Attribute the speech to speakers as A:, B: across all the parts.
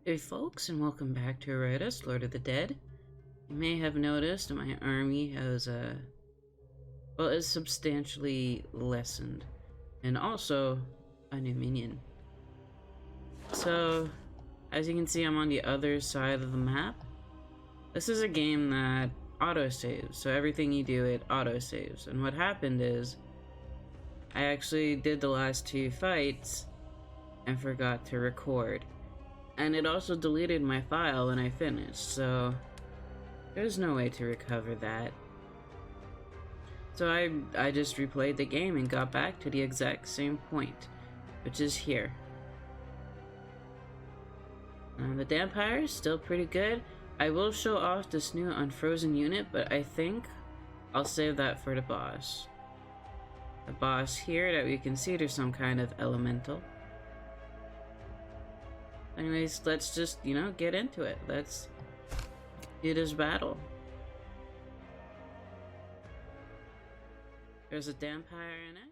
A: Hey folks, and welcome back to Iratus, Lord of the Dead. You may have noticed my army has is substantially lessened, and also a new minion. So, as you can see, I'm on the other side of the map. This is a game that auto-saves, so everything you do, it auto-saves. And what happened is, I actually did the last two fights and forgot to record. And it also deleted my file when I finished, so there's no way to recover that. So I just replayed the game and got back to the exact same point, which is here. The Dampire is still pretty good. I will show off this new unfrozen unit, but I think I'll save that for the boss. The boss here that we can see, there's some kind of elemental. Anyways, let's just, get into it. Let's do this battle. There's a Dampire in it.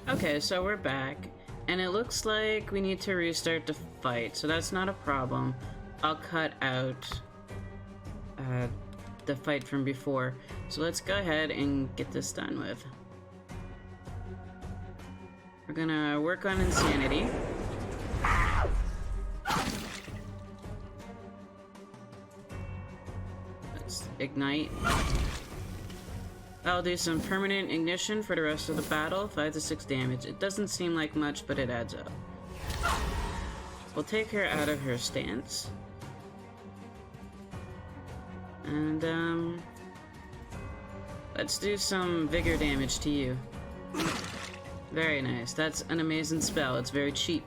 A: Okay, so we're back, and it looks like we need to restart the fight, so that's not a problem. I'll cut out the fight from before. So let's go ahead and get this done with. We're gonna work on insanity. Let's ignite. I'll do some permanent ignition for the rest of the battle, 5 to 6 damage. It doesn't seem like much, but it adds up. We'll take her out of her stance. And, let's do some vigor damage to you. Very nice. That's an amazing spell. It's very cheap.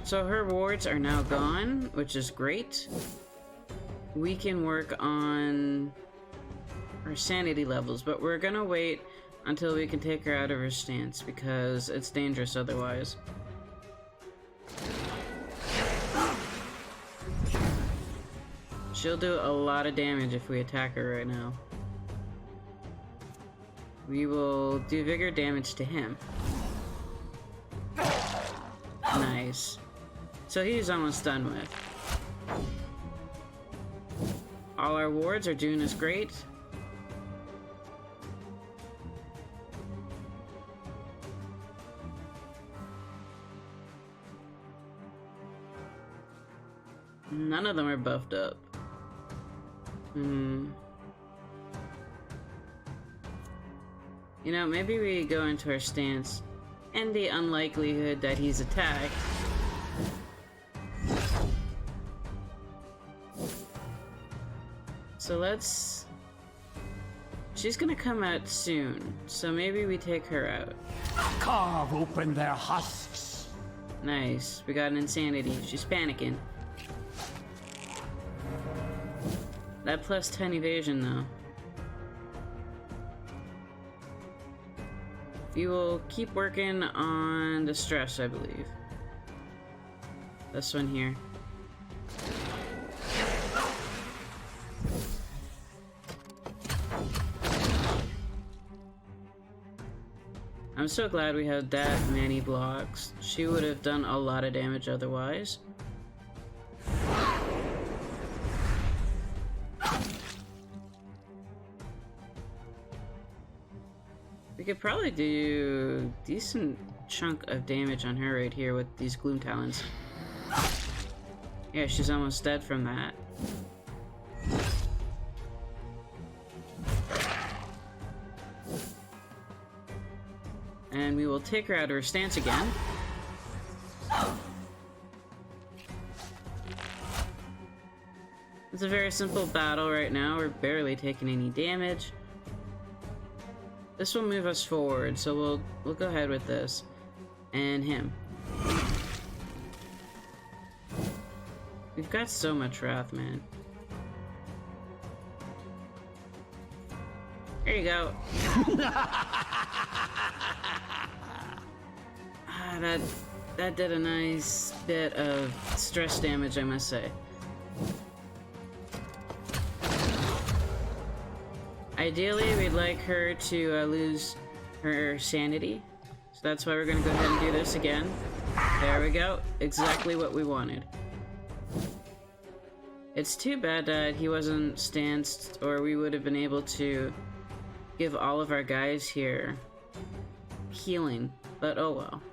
A: So her wards are now gone, which is great. We can work on our sanity levels, but we're gonna wait until we can take her out of her stance, because it's dangerous otherwise. She'll do a lot of damage if we attack her right now. We will do vigor damage to him. Nice. So he's almost done with. All our wards are doing us great. None of them are buffed up. Maybe we go into our stance, and the unlikelihood that he's attacked. So let's... She's gonna come out soon, so maybe we take her out.
B: Carve open their husks.
A: Nice, we got an insanity. She's panicking. That plus 10 evasion, though. We will keep working on the stress, I believe. This one here. I'm so glad we had that many blocks. She would have done a lot of damage otherwise. We could probably do a decent chunk of damage on her right here with these Gloom Talons. Yeah, she's almost dead from that. And we will take her out of her stance again. It's a very simple battle right now. We're barely taking any damage. This will move us forward, so we'll go ahead with this. And him. We've got so much wrath, man. There you go. That That did a nice bit of stress damage, I must say. Ideally, we'd like her to lose her sanity. So that's why we're gonna go ahead and do this again. There we go. Exactly what we wanted. It's too bad that he wasn't stanced, or we would have been able to give all of our guys here healing, but oh well.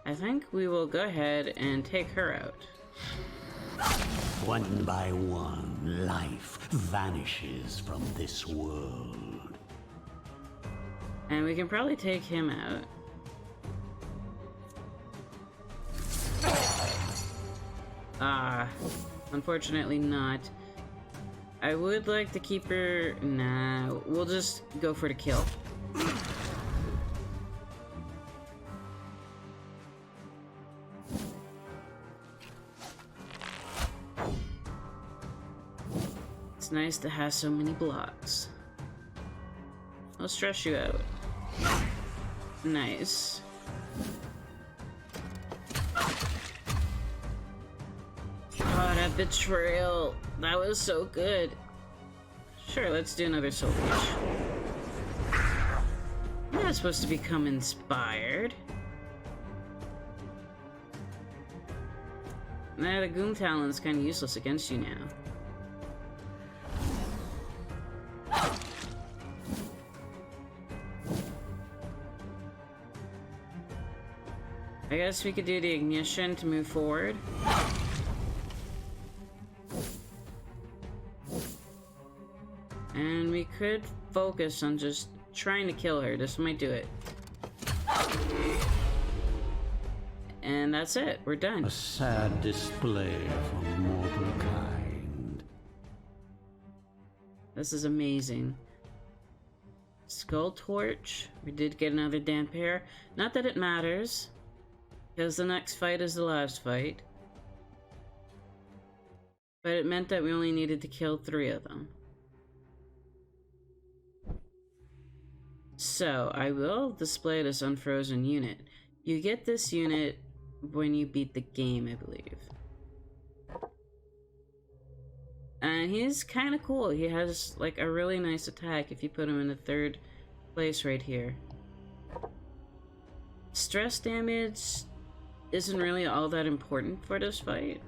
A: I think we will go ahead and take her out.
B: One by one, life vanishes from this world.
A: And we can probably take him out. Unfortunately not. I would like to keep her... Nah, we'll just go for the kill. It's nice to have so many blocks. I'll stress you out. Nice. Oh, that betrayal. That was so good. Sure, let's do another soul leech. You're not supposed to become inspired. Nah, the Goon Talon's kind of useless against you now. I guess we could do the ignition to move forward. And we could focus on just trying to kill her. This might do it. And that's it. We're done.
B: A sad display for mortal kind.
A: This is amazing. Skull Torch. We did get another Dampere. Not that it matters, because the next fight is the last fight. But it meant that we only needed to kill 3 of them. So, I will display this unfrozen unit. You get this unit when you beat the game, I believe. And he's kind of cool. He has, like, a really nice attack if you put him in the 3rd place right here. Stress damage isn't really all that important for this fight.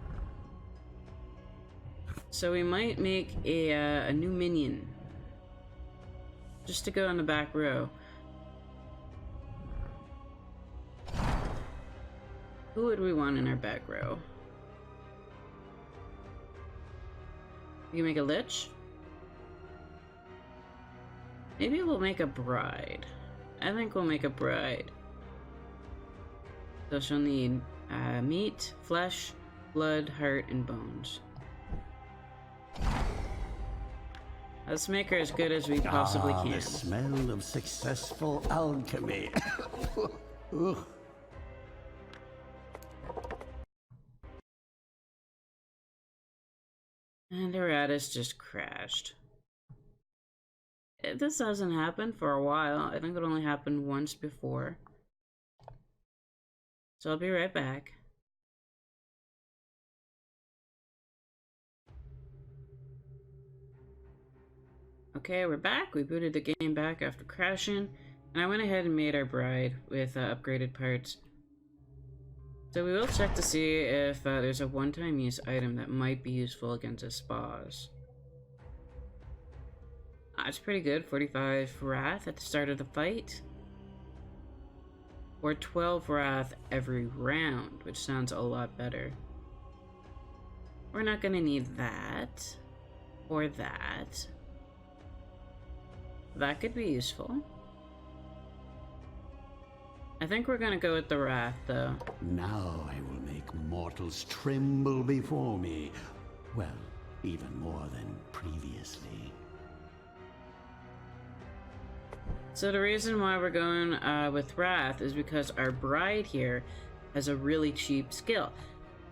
A: So we might make a new minion. Just to go in the back row. Who would we want in our back row? You can make a lich? Maybe we'll make a bride. I think we'll make a bride. So she'll need meat, flesh, blood, heart, and bones. Let's make her as good as we possibly can.
B: The smell of successful alchemy. Ugh.
A: And Iratus just crashed. This hasn't happened for a while. I think it only happened once before. So I'll be right back. Okay, we're back. We booted the game back after crashing. And I went ahead and made our bride with upgraded parts. So we will check to see if there's a one-time use item that might be useful against a boss. It's pretty good. 45 Wrath at the start of the fight. Or 12 Wrath every round, which sounds a lot better. We're not gonna need that. Or that. That could be useful. I think we're gonna go with the Wrath, though.
B: Now I will make mortals tremble before me. Well, even more than previously.
A: So the reason why we're going with Wrath is because our bride here has a really cheap skill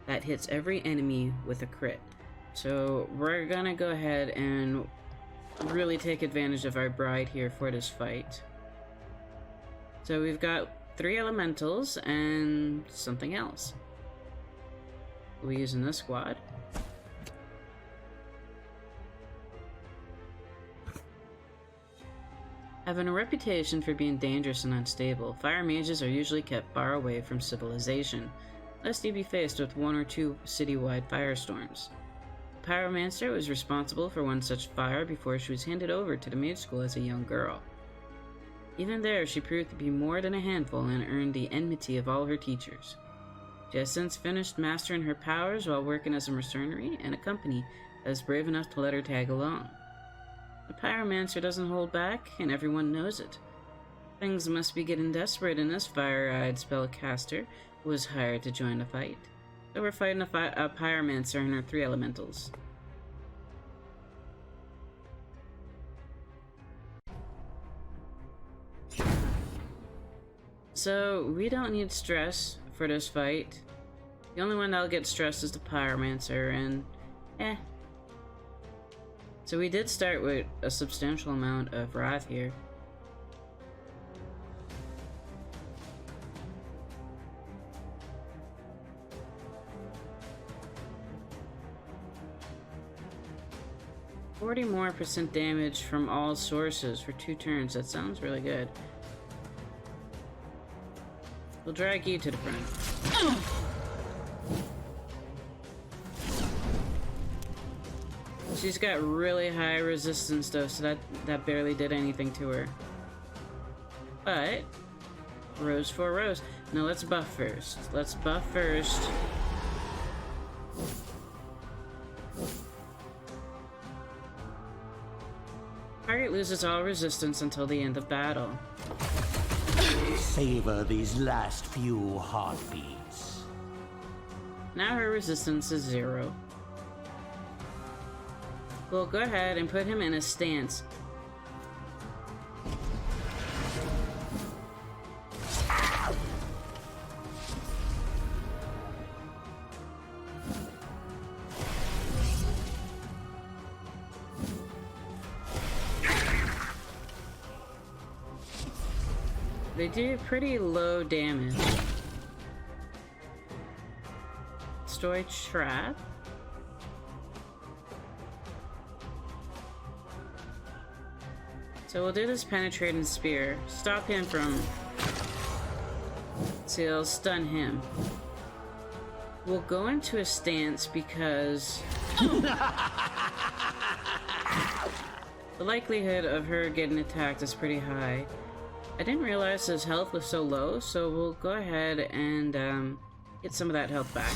A: that hits every enemy with a crit. So we're gonna go ahead and really take advantage of our bride here for this fight. So we've got 3 elementals and something else. We're using this squad. Having a reputation for being dangerous and unstable, fire mages are usually kept far away from civilization, lest you be faced with 1 or 2 citywide firestorms. The Pyromancer was responsible for one such fire before she was handed over to the mage school as a young girl. Even there, she proved to be more than a handful and earned the enmity of all her teachers. She has since finished mastering her powers while working as a mercenary in a company that is brave enough to let her tag along. The Pyromancer doesn't hold back, and everyone knows it. Things must be getting desperate in this fire-eyed spellcaster who was hired to join the fight. So we're fighting a Pyromancer and her 3 elementals. So we don't need stress for this fight. The only one that'll get stressed is the Pyromancer, and So we did start with a substantial amount of wrath here. %40 more damage from all sources for 2 turns. That sounds really good. We'll drag you to the front. She's got really high resistance though, so that barely did anything to her. But rose for rose. Now let's buff first. Let's buff first. Target loses all resistance until the end of battle.
B: Savor these last few heartbeats.
A: Now her resistance is 0. We'll go ahead and put him in a stance. They do pretty low damage. Destroy trap. So we'll do this penetrating spear. Stop him from... So it'll stun him. We'll go into a stance because... the likelihood of her getting attacked is pretty high. I didn't realize his health was so low, so we'll go ahead and get some of that health back.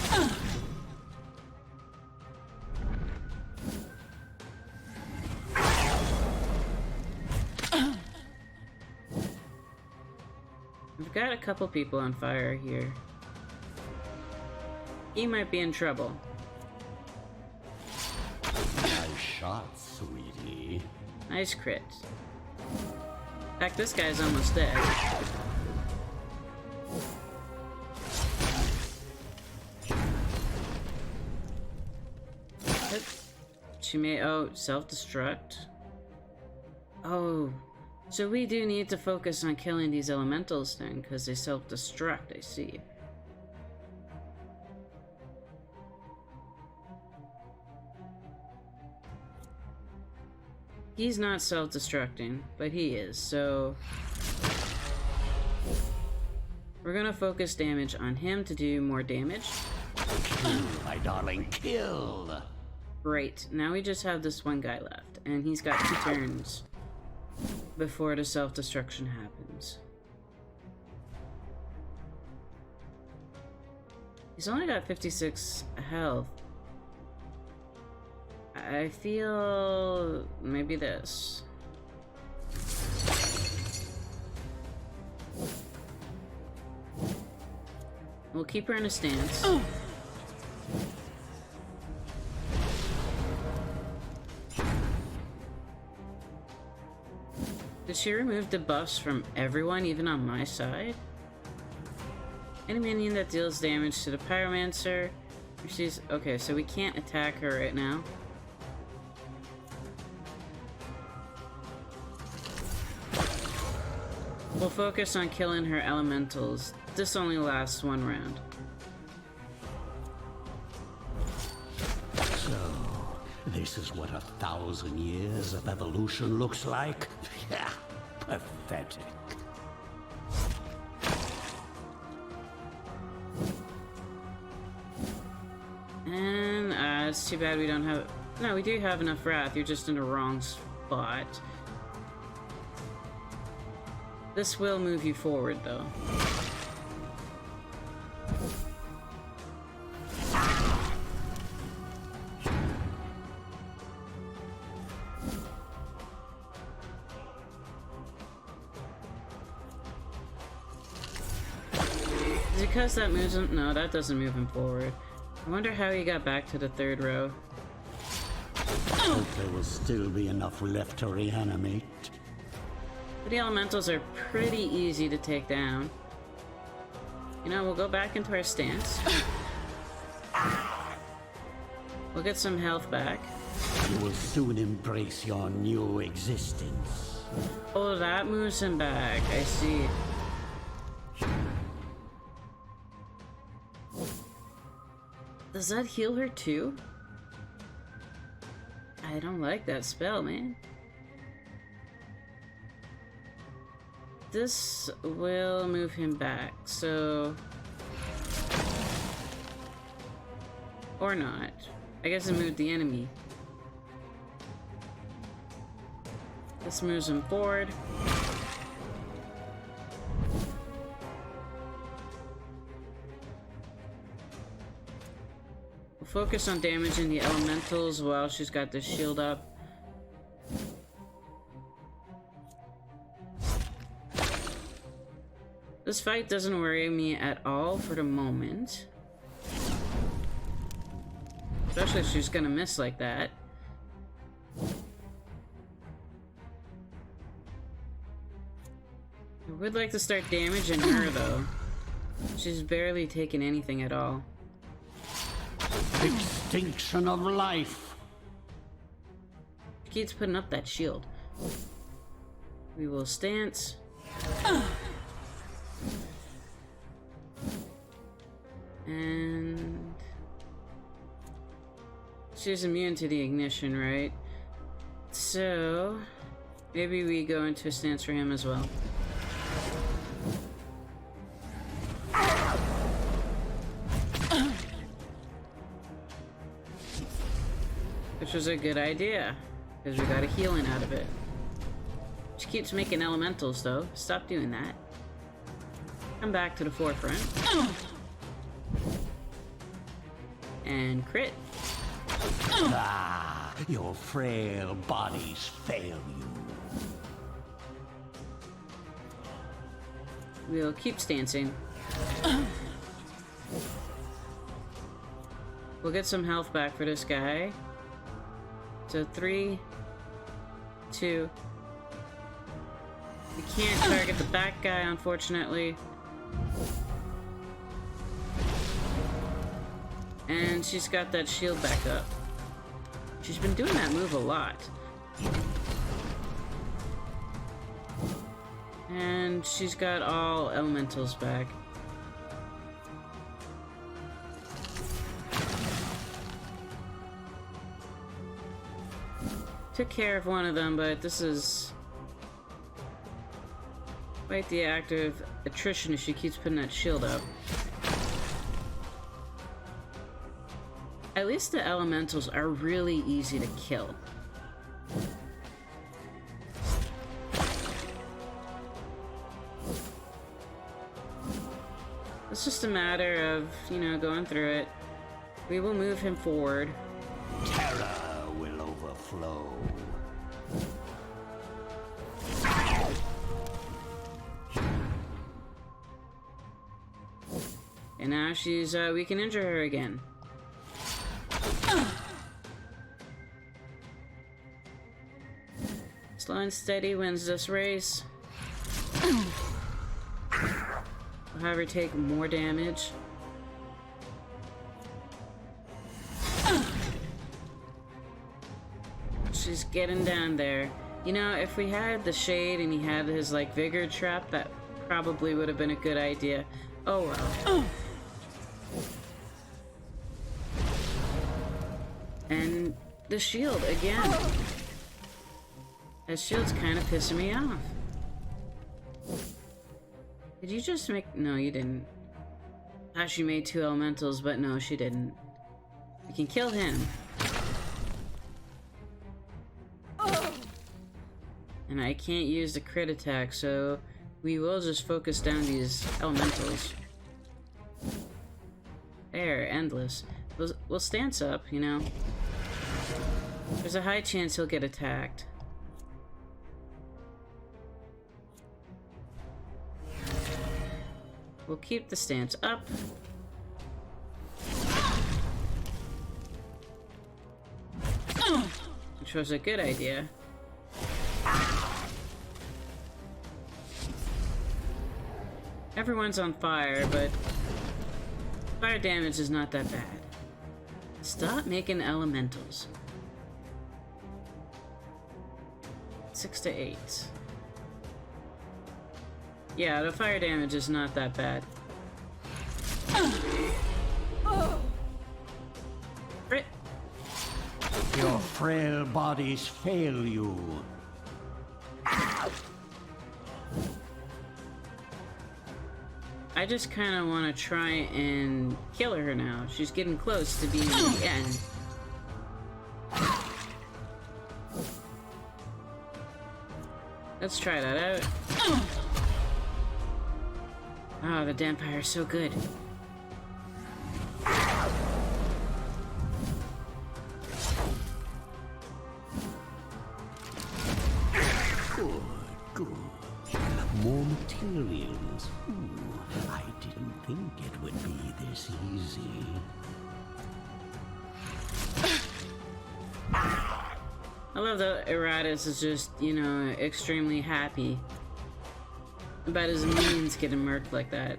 A: We've got a couple people on fire here. He might be in trouble.
B: Nice shot, sweetie.
A: Nice crit. In fact, this guy's almost dead. She may... Oh, self-destruct. Oh, so we do need to focus on killing these elementals then, because they self-destruct, I see. He's not self-destructing, but he is, so... we're gonna focus damage on him to do more damage.
B: Kill, my darling, kill!
A: Great, now we just have this one guy left, and he's got 2 turns before the self-destruction happens. He's only got 56 health. I feel maybe this. We'll keep her in a stance. Did she remove the buffs from everyone, even on my side? Any minion that deals damage to the Pyromancer. She's okay, so we can't attack her right now. We'll focus on killing her elementals. This only lasts 1 round.
B: So, this is what 1,000 years of evolution looks like? Yeah, pathetic.
A: And it's too bad we don't have... No, we do have enough wrath. You're just in the wrong spot. This will move you forward, though. Is it because that moves him? No, that doesn't move him forward. I wonder how he got back to the 3rd row.
B: Hope there will still be enough left to reanimate.
A: But the elementals are pretty easy to take down. You know, we'll go back into our stance. We'll get some health back.
B: You will soon embrace your new existence.
A: Oh, that moves him back. I see. Does that heal her too? I don't like that spell, man. This will move him back, so... Or not. I guess it moved the enemy. This moves him forward. We'll focus on damaging the elementals while she's got this shield up. This fight doesn't worry me at all for the moment. Especially if she's gonna miss like that. I would like to start damaging her though. She's barely taking anything at all.
B: Extinction of life.
A: She keeps putting up that shield. We will stance. And she's immune to the ignition, right? So maybe we go into a stance for him as well. Which was a good idea, because we got a healing out of it. She keeps making elementals though. Stop doing that. Come back to the forefront. And crit.
B: Ah, your frail bodies fail you.
A: We'll keep stancing. We'll get some health back for this guy. So 3, 2. We can't target the back guy, unfortunately. And she's got that shield back up. She's been doing that move a lot. And she's got all elementals back. Took care of one of them, but this is quite the act of attrition if she keeps putting that shield up. At least the elementals are really easy to kill. It's just a matter of, you know, going through it. We will move him forward.
B: Terror will overflow.
A: And now she's, we can injure her again. Slow and steady wins this race. We'll have her take more damage. She's getting down there. You know, if we had the shade and he had his, like, vigor trap, that probably would have been a good idea. Oh well. And the shield again. That shield's kind of pissing me off. Did you just make... No, you didn't. Thought she made 2 elementals, but no, she didn't. We can kill him. And I can't use the crit attack, so we will just focus down these elementals. There, endless. We'll stance up, you know. There's a high chance he'll get attacked. We'll keep the stance up. Which was a good idea. Everyone's on fire, but fire damage is not that bad. Stop making elementals. 6 to 8. Yeah, the fire damage is not that bad. Crit.
B: Your frail bodies fail you.
A: I just kind of want to try and kill her now. She's getting close to being at the end. Let's try that out. Oh, the Dampire is so good.
B: Good. More materials. I didn't think it would be this easy.
A: I love that Iratus is just, you know, extremely happy about his minions getting murked like that.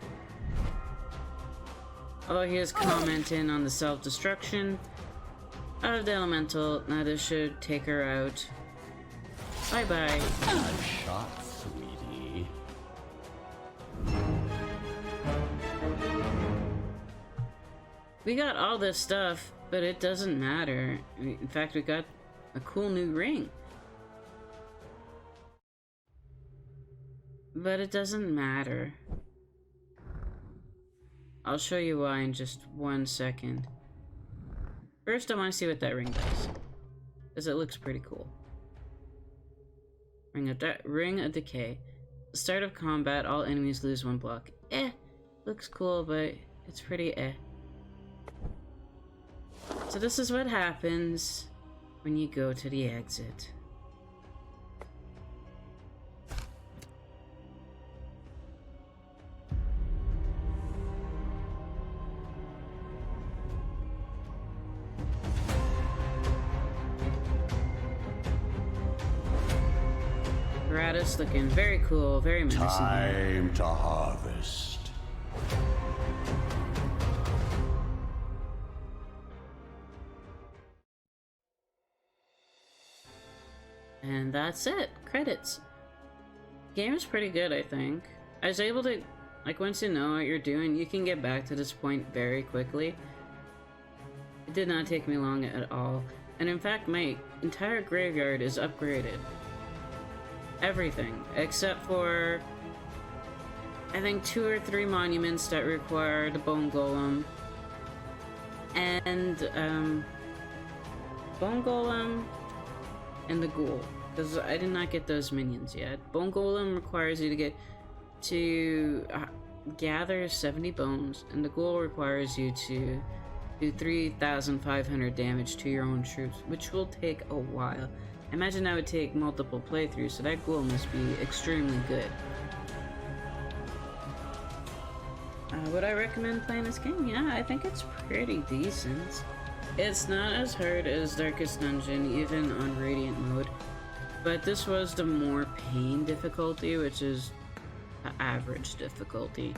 A: Although he is commenting on the self-destruction of the elemental, now this should take her out. Bye-bye.
B: Nice shot, sweetie.
A: We got all this stuff, but it doesn't matter. In fact, we got a cool new ring. But it doesn't matter. I'll show you why in just 1 second. First, I want to see what that ring does, because it looks pretty cool. Ring of Decay. The start of combat, all enemies lose 1 block. Looks cool, but it's pretty So this is what happens when you go to the exit. Iratus looking very cool, very menacing.
B: Time to harvest.
A: And that's it. Credits. Game is pretty good, I think. I was able to, like, once you know what you're doing, you can get back to this point very quickly. It did not take me long at all. And in fact, my entire graveyard is upgraded. Everything, except for, I think, 2 or 3 monuments that require the Bone Golem. And, Bone Golem and the Ghoul, because I did not get those minions yet. Bone Golem requires you to gather 70 bones, and the Ghoul requires you to do 3,500 damage to your own troops, which will take a while. I imagine that would take multiple playthroughs, so that Ghoul must be extremely good. Would I recommend playing this game? Yeah, I think it's pretty decent. It's not as hard as Darkest Dungeon, even on Radiant mode, but this was the more pain difficulty, which is the average difficulty.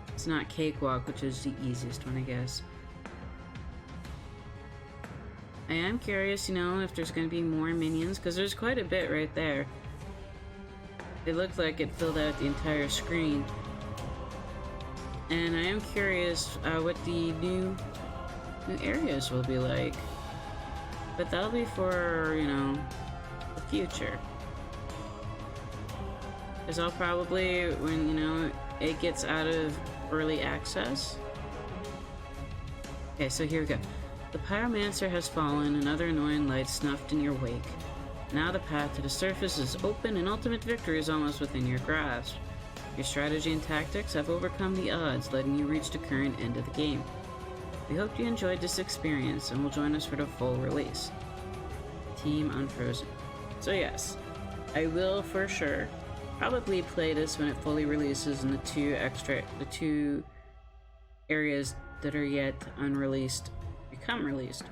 A: It's not Cakewalk, which is the easiest one, I guess. I am curious, you know, if there's going to be more minions, because there's quite a bit right there. It looked like it filled out the entire screen. And I am curious what the new areas will be like. But that'll be for, you know, the future. Because I'll probably, when, you know, it gets out of early access. Okay, so here we go. The Pyromancer has fallen, and other annoying lights snuffed in your wake. Now the path to the surface is open, and ultimate victory is almost within your grasp. Your strategy and tactics have overcome the odds, letting you reach the current end of the game. We hope you enjoyed this experience, and will join us for the full release. Team Unfrozen. So yes, I will for sure probably play this when it fully releases, and the two areas that are yet unreleased become released,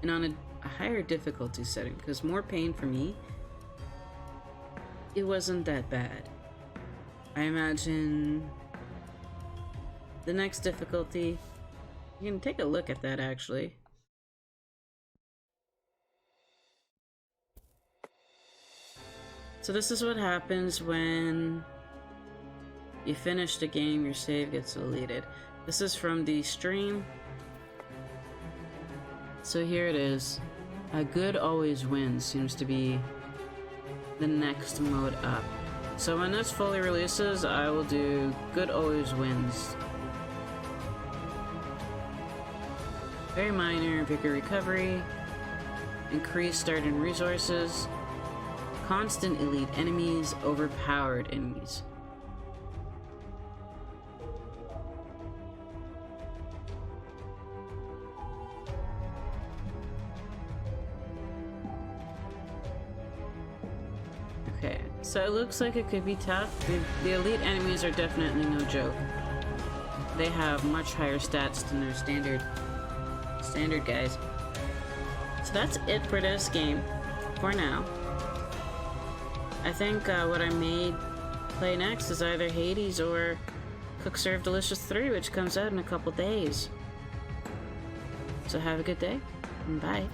A: and on a higher difficulty setting, because more pain for me, it wasn't that bad. I imagine the next difficulty, you can take a look at that actually. So this is what happens when you finish the game, your save gets deleted. This is from the stream. So here it is. Good always wins seems to be the next mode up. So when this fully releases, I will do good always wins. Very minor vigor recovery, increased starting resources, constant elite enemies, overpowered enemies. Okay, so it looks like it could be tough. The elite enemies are definitely no joke. They have much higher stats than their standard guys. So that's it for this game, for now. I think what I may play next is either Hades or Cook Serve Delicious 3, which comes out in a couple days. So have a good day, and bye.